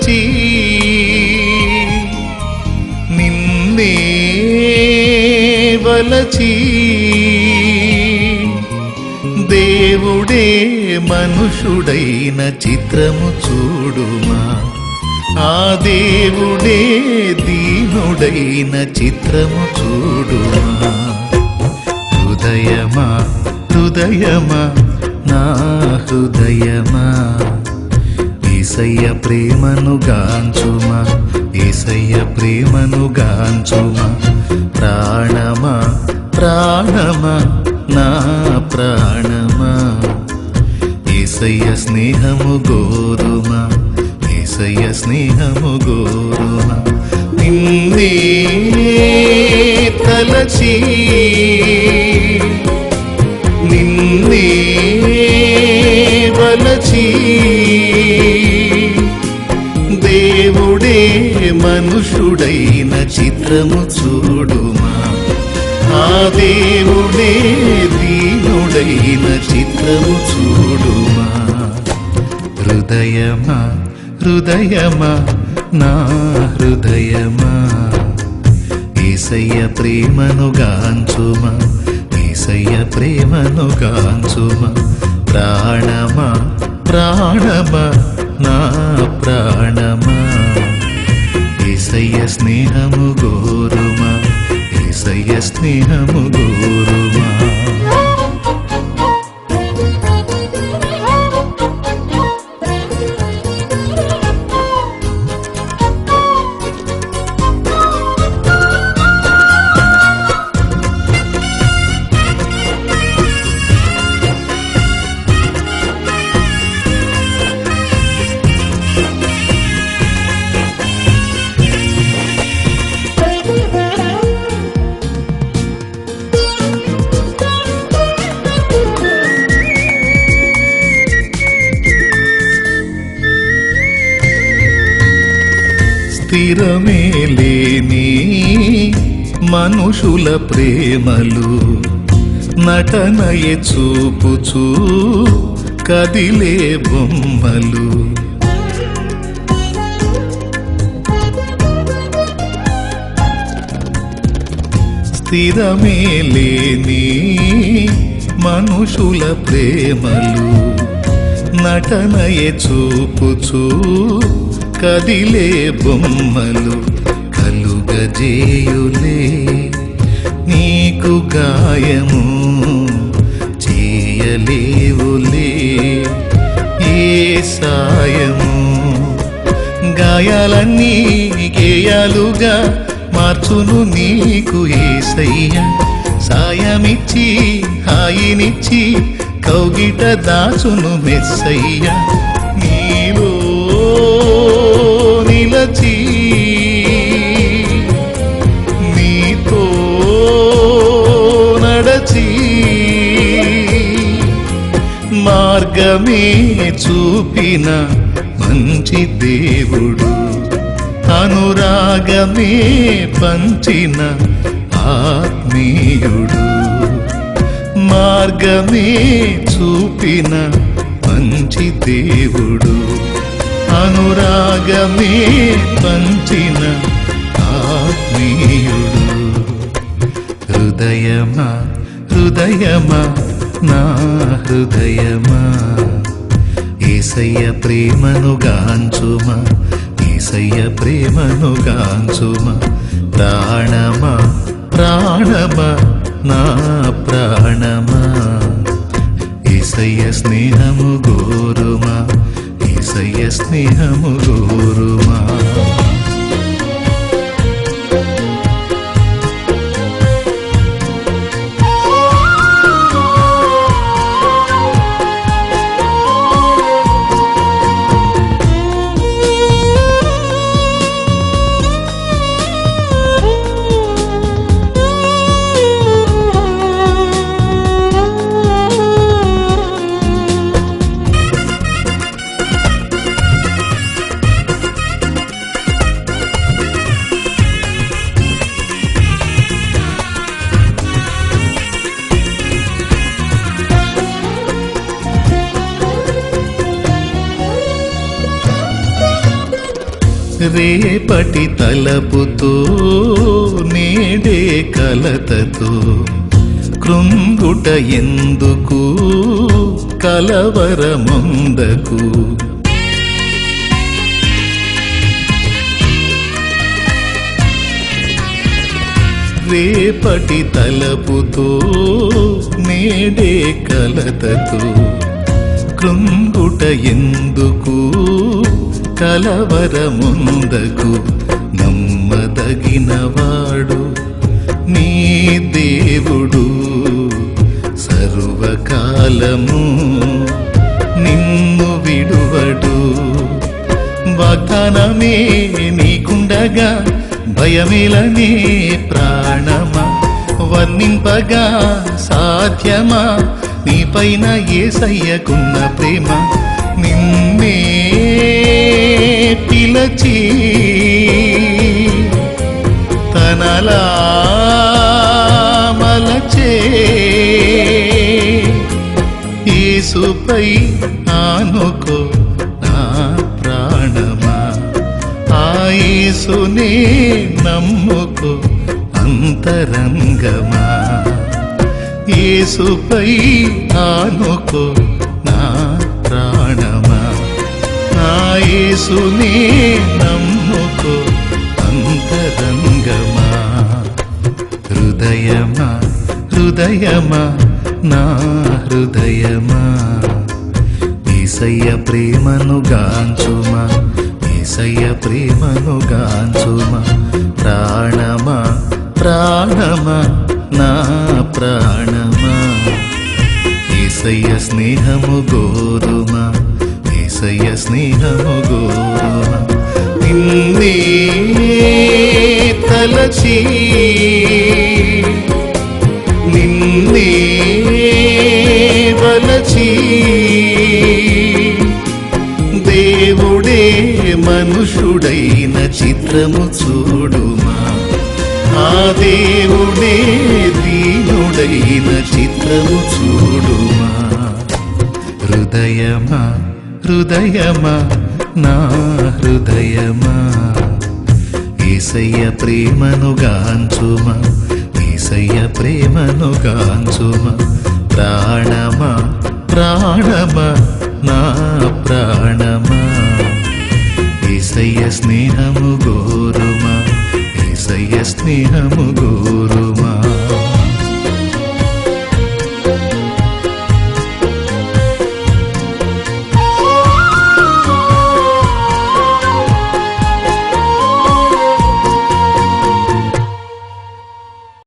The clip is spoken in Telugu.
తలచి నిన్నే వలచి దేవుడే మనుషుడైన చిత్రము చూడుమా, ఆ దేవుడే దీనుడైన చిత్రము చూడుమా. హృదయమా హృదయమా నా హృదయమా, యేసయ్య ప్రేమను గాంచుమా, యేసయ్య ప్రేమను గాంచుమా. ప్రాణమా ప్రాణమా నా ప్రాణమా, యేసయ్య స్నేహము గోరుమా, యేసయ్య స్నేహము గోరుమా. నిన్నే తలచి నిన్నే వలచి దేవుడే మనుషుడైన చిత్రము చూడుమా, ఆ దేవుడే దీనుడైన చిత్రము చూడుమా. హృదయమా హృదయమా నా హృదయమా, యేసయ్య ప్రేమను గాంచుమా, యేసయ్య ప్రేమను గాంచుమా. ప్రాణమా ప్రాణమా నా ప్రాణమా, యేసయ్య స్నేహము గోరుమా, యేసయ్య స్నేహము గోరుమా. స్థిరమే లేని మనుషుల ప్రేమలు నటనయే చూపుచూ కదిలే బొమ్మలు. స్థిరమే లేని మనుషుల ప్రేమలు నటనయే చూపుచూ కదిలే బొమ్మలు. కలుగజేయులే నీకు గాయము చేయలేవులే ఏ సాయము. గాయాలన్నీ గేయాలుగా మార్చును నీకు యేసయ్య, సాయమిచ్చి హాయినిచ్చి కౌగిట దాచును మెస్సయ్య. నీలో నిలచి నీతో నడచి మార్గమే చూపిన మంచి దేవుడు, అనురాగమే పంచిన ఆత్మీయుడు. మార్గమే చూపిన మంచి దేవుడు, అనురాగమే పంచిన ఆత్మీయుడు. హృదయమా హృదయమా నా హృదయమా, యేసయ్య ప్రేమను గాంచుమా, యేసయ్య ప్రేమను గాంచుమా. ప్రాణమా ప్రాణమా నా ప్రాణమా, యేసయ్య స్నేహము గోరుమా, యేసయ్య స్నేహము గోరుమా. రేపటి తలపుతో నేడే కలతతో కృంగుట ఎందుకు కలవరముందకు రేపటి తలపుతో నేడే కలతతో కృంగుట ఎందుకు కలవరముందకు నమ్మదగినవాడు నీ దేవుడు సర్వకాలము నిన్ను విడువడు వాగ్దానమే నీకుండగా భయమేలనే ప్రాణమా వర్ణింపగా సాధ్యమా నీపైన యేసయ్యకున్న ప్రేమ నిన్నే పిలచి తనలా మలచే యేసుపై ఆనుకో నా ప్రాణమా ఆ యేసునే నమ్ముకో అంతరంగమా యేసుపై ఆనుకో నా ప్రాణమా ఆ యేసునే నమ్ముకో అంతరంగమా హృదయమా హృదయమా నా హృదయమా యేసయ్య ప్రేమను గాంచుమా యేసయ్య ప్రేమను గాంచుమా ప్రాణమా ప్రాణమా నా ప్రాణమా యేసయ్య స్నేహము గోరుమా యేసయ్య స్నేహము గోరుమా నిన్నే తలచి నిన్నే వలచి దేవుడే మనుషుడైన చిత్రము చూడుమా ఆ దేవుడే దీనుడైన చిత్రము చూడుమా హృదయమా హృదయమా నా హృదయమా యేసయ్య ప్రేమను గాంచుమా యేసయ్య ప్రేమను గాంచుమా ప్రాణమా ప్రాణమా నా